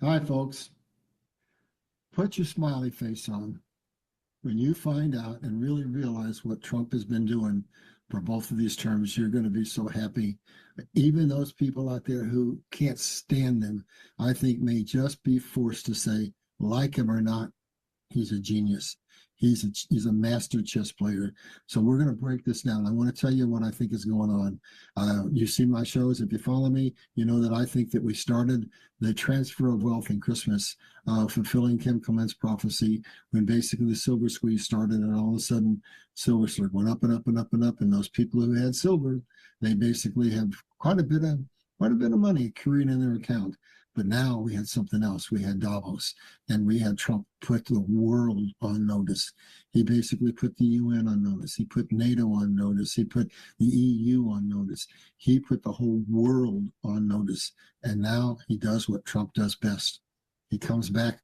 Hi, folks. Put your smiley face on when you find out and really realize what Trump has been doing for both of these terms. You're going to be so happy. Even those people out there who can't stand them, I think, may just be forced to say, like him or not, he's a genius. He's a master chess player. So we're going to break this down. I want to tell you what I think is going on. You see my shows. If you follow me, you know that I think that we started the transfer of wealth in Christmas, fulfilling Kim Clement's prophecy, when basically the silver squeeze started, and all of a sudden silver slurred went up and up and up and up. And those people who had silver, they basically have quite a bit of money accruing in their account. But now we had something else. We had Davos, and we had Trump put the world on notice. He basically put the UN on notice. He put NATO on notice. He put the EU on notice. He put the whole world on notice. And now he does what Trump does best. He comes back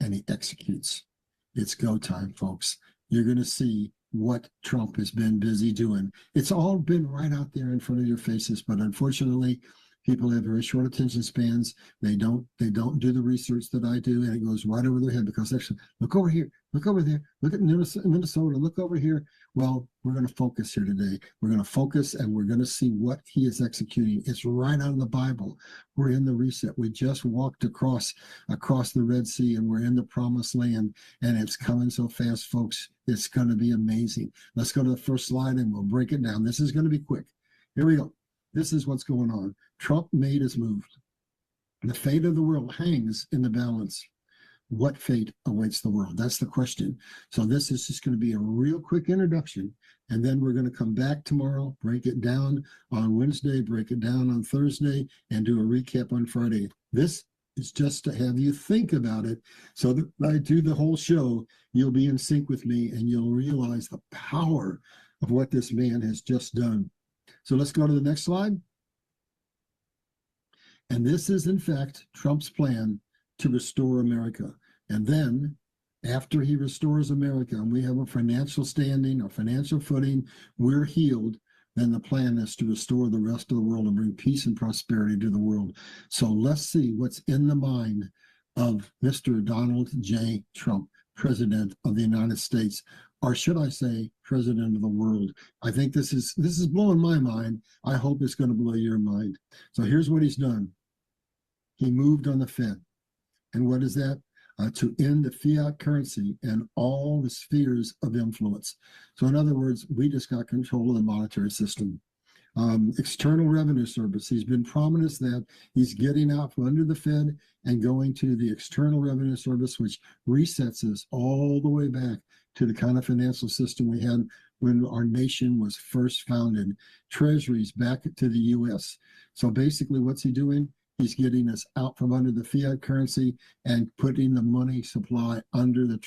and he executes. It's go time, folks. You're going to see what Trump has been busy doing. It's all been right out there in front of your faces, but unfortunately, people have very short attention spans. They don't do the research that I do, and it goes right over their head because actually, look over here, look over there, look at Minnesota, look over here. Well, we're going to focus here today. We're going to focus, and we're going to see what he is executing. It's right out of the Bible. We're in the reset. We just walked across the Red Sea, and we're in the promised land, and it's coming so fast, folks. It's going to be amazing. Let's go to the first slide, and we'll break it down. This is going to be quick. Here we go. This is what's going on. Trump made his move. The fate of the world hangs in the balance. What fate awaits the world? That's the question. So this is just going to be a real quick introduction, and then we're going to come back tomorrow, break it down on Wednesday, break it down on Thursday, and do a recap on Friday. This is just to have you think about it so that when I do the whole show, you'll be in sync with me, and you'll realize the power of what this man has just done. So let's go to the next slide. And this is, in fact, Trump's plan to restore America. And then, after he restores America and we have a financial standing, a financial footing, we're healed, then the plan is to restore the rest of the world and bring peace and prosperity to the world. So let's see what's in the mind of Mr. Donald J. Trump, President of the United States, or should I say, President of the world. I think this is blowing my mind. I hope it's going to blow your mind. So here's what he's done. He moved on the Fed. And what is that? To end the fiat currency and all the spheres of influence. So in other words, we just got control of the monetary system. External Revenue Service. He's been promised that he's getting out from under the Fed and going to the External Revenue Service, which resets us all the way back to the kind of financial system we had when our nation was first founded. Treasuries back to the U.S. So basically, what's he doing? He's getting us out from under the fiat currency and putting the money supply under the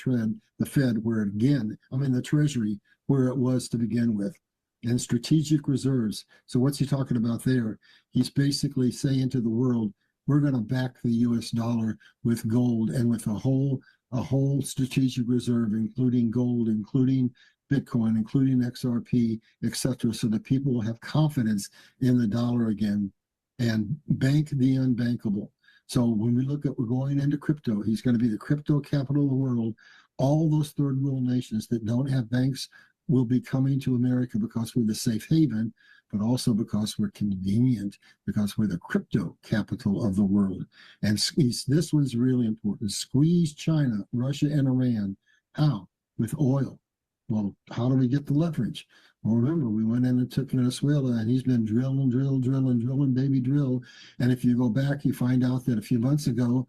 Fed, where the Treasury, where it was to begin with. And strategic reserves. So what's he talking about there? He's basically saying to the world, we're going to back the U.S. dollar with gold and with a whole strategic reserve, including gold, including Bitcoin, including XRP, etc., so that people will have confidence in the dollar again and bank the unbankable. So when we look at, we're going into crypto, he's going to be the crypto capital of the world. All those third world nations that don't have banks will be coming to America because we're the safe haven, but also because we're convenient, because we're the crypto capital of the world. And this one's really important. Squeeze China, Russia, and Iran. How? With oil. Well, how do we get the leverage? Well, remember, we went in and took Venezuela, and he's been drilling, baby, drill. And if you go back, you find out that a few months ago,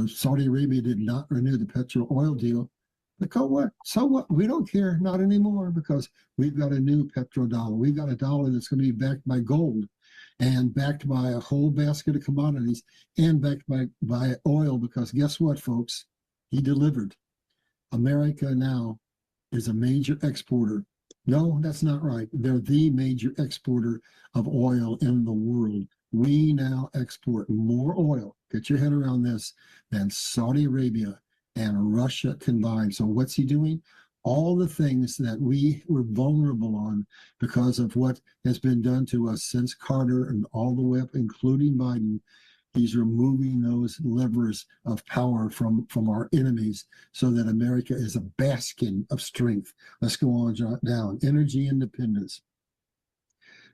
Saudi Arabia did not renew the petro oil deal. But so what? We don't care, not anymore, because we've got a new petrodollar. We've got a dollar that's going to be backed by gold and backed by a whole basket of commodities and backed by oil, because guess what, folks? He delivered. America now is a major exporter. No, that's not right. They're the major exporter of oil in the world. We now export more oil, get your head around this, than Saudi Arabia and Russia combined. So what's he doing? All the things that we were vulnerable on because of what has been done to us since Carter and all the way up, including Biden, He's removing those levers of power from our enemies so that America is a bastion of strength. Let's go on down. Energy independence.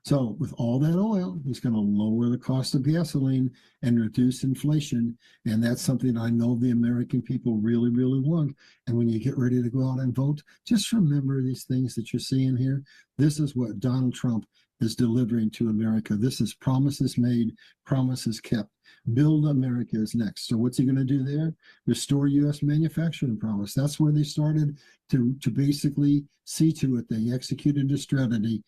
So with all that oil, he's going to lower the cost of gasoline and reduce inflation. And that's something I know the American people really, really want. And when you get ready to go out and vote, just remember these things that you're seeing here. This is what Donald Trump is delivering to America. This is promises made, promises kept. Build America is next. So what's he going to do there? Restore U.S. manufacturing promise. That's where they started to basically see to it. They executed a strategy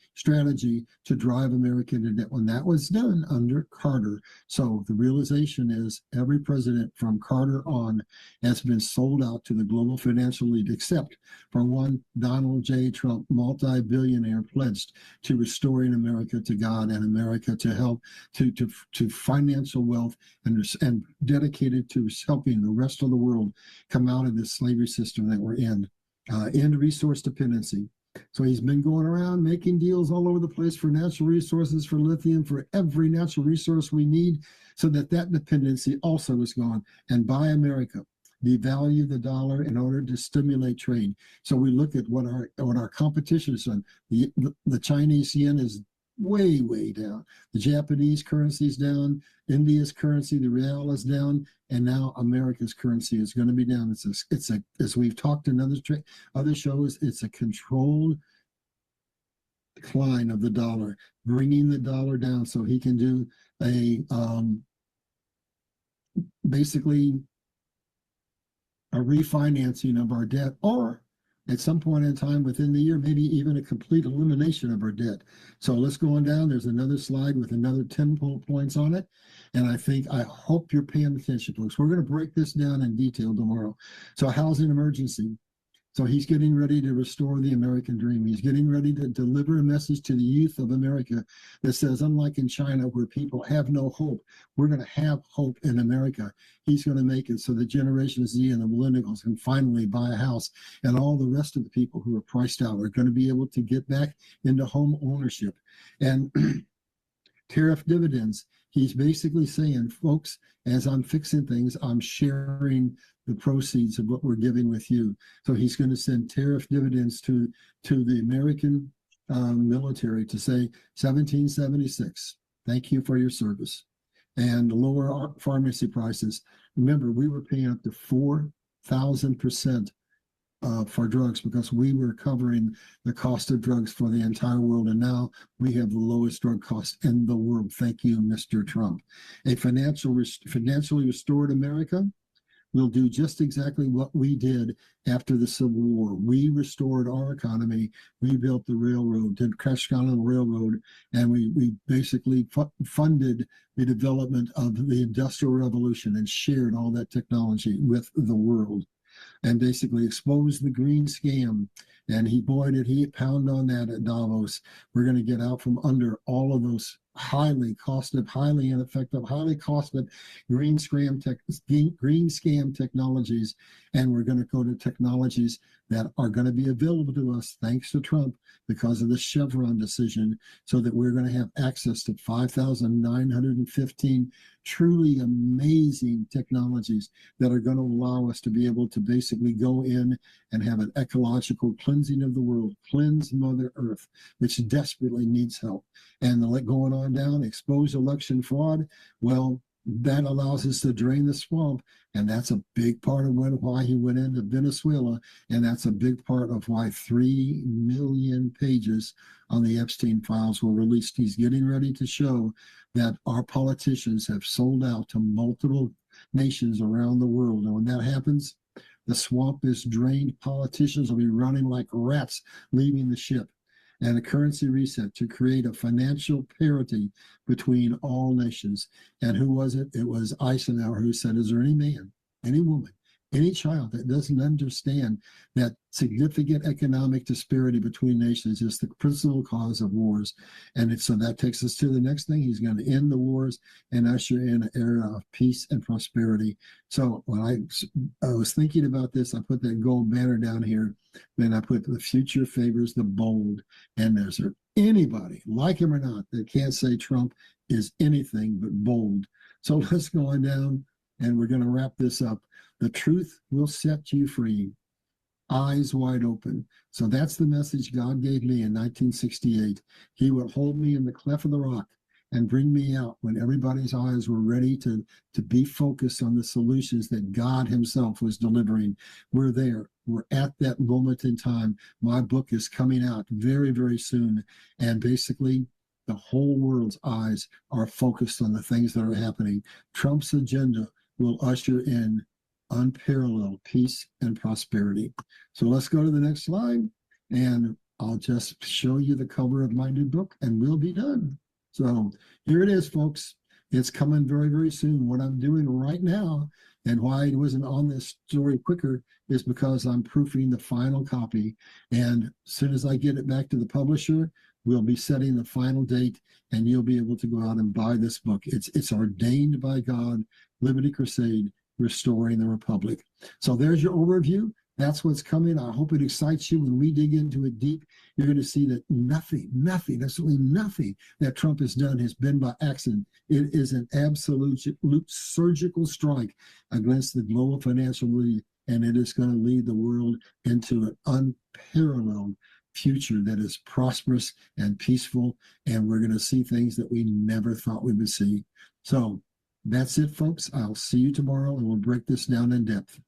to drive America into debt. When that was done under Carter. So the realization is every president from Carter on has been sold out to the global financial elite, except for one Donald J. Trump, multi-billionaire, pledged to restoring America to God and America to help to financial wealth and dedicated to helping the rest of the world come out of this slavery system that we're in. End resource dependency. So he's been going around making deals all over the place for natural resources, for lithium, for every natural resource we need, so that dependency also is gone. And buy America. Devalue the dollar in order to stimulate trade. So we look at what our competition is done. The Chinese yen is way, way down. The Japanese currency is down. India's currency, the real, is down, and now America's currency is going to be down. It's a as we've talked in other shows, it's a controlled decline of the dollar, bringing the dollar down so he can do a basically a refinancing of our debt, or at some point in time within the year, maybe even a complete elimination of our debt. So let's go on down. There's another slide with another 10 points on it. And I hope you're paying attention, folks. We're going to break this down in detail tomorrow. So housing emergency. So he's getting ready to restore the American dream. He's getting ready to deliver a message to the youth of America that says, unlike in China, where people have no hope, we're going to have hope in America. He's going to make it so that Generation Z and the millennials can finally buy a house, and all the rest of the people who are priced out are going to be able to get back into home ownership. And tariff dividends. He's basically saying, folks, as I'm fixing things, I'm sharing the proceeds of what we're giving with you. So he's going to send tariff dividends to the American military to say 1776, thank you for your service, and lower our pharmacy prices. Remember, we were paying up to 4,000% for drugs because we were covering the cost of drugs for the entire world, and now we have the lowest drug cost in the world. Thank you, Mr. Trump. A financially restored America will do just exactly what we did after the Civil War. We restored our economy. We built the railroad, did Crusade Railroad, and we basically funded the development of the Industrial Revolution and shared all that technology with the world, and basically exposed the green scam. And he pounded on that at Davos. We're going to get out from under all of those highly costed, highly ineffective, highly costed green scam technologies, and we're going to go to technologies that are going to be available to us thanks to Trump because of the Chevron decision, so that we're going to have access to 5,915 truly amazing technologies that are going to allow us to be able to basically go in and have an ecological cleansing of the world, cleanse Mother Earth, which desperately needs help. And going on down, expose election fraud, well, that allows us to drain the swamp, and that's a big part of why he went into Venezuela, and that's a big part of why 3 million pages on the Epstein files were released. He's getting ready to show that our politicians have sold out to multiple nations around the world, and when that happens, the swamp is drained. Politicians will be running like rats leaving the ship. And a currency reset to create a financial parity between all nations. And who was it? It was Eisenhower who said, is there any man, any woman, any child that doesn't understand that significant economic disparity between nations is the principal cause of wars? And so that takes us to the next thing. He's going to end the wars and usher in an era of peace and prosperity. So when I was thinking about this, I put that gold banner down here. Then I put the future favors the bold. And is there anybody, like him or not, that can't say Trump is anything but bold? So let's go on down, and we're going to wrap this up. The truth will set you free. Eyes wide open. So that's the message God gave me in 1968. He would hold me in the cleft of the rock and bring me out when everybody's eyes were ready to be focused on the solutions that God himself was delivering. We're there. We're at that moment in time. My book is coming out very, very soon. And basically, the whole world's eyes are focused on the things that are happening. Trump's agenda will usher in unparalleled peace and prosperity. So let's go to the next slide, and I'll just show you the cover of my new book, and we'll be done. So here it is, folks. It's coming very, very soon. What I'm doing right now, and why I wasn't on this story quicker, is because I'm proofing the final copy. And as soon as I get it back to the publisher, we'll be setting the final date, and you'll be able to go out and buy this book. It's ordained by God, Liberty Crusade, Restoring the Republic. So there's your overview. That's what's coming. I hope it excites you. When we dig into it deep, you're going to see that nothing, absolutely nothing that Trump has done has been by accident. It is an absolute surgical strike against the global financial elite, and it is going to lead the world into an unparalleled future that is prosperous and peaceful, and we're going to see things that we never thought we would see. So that's it, folks. I'll see you tomorrow, and we'll break this down in depth.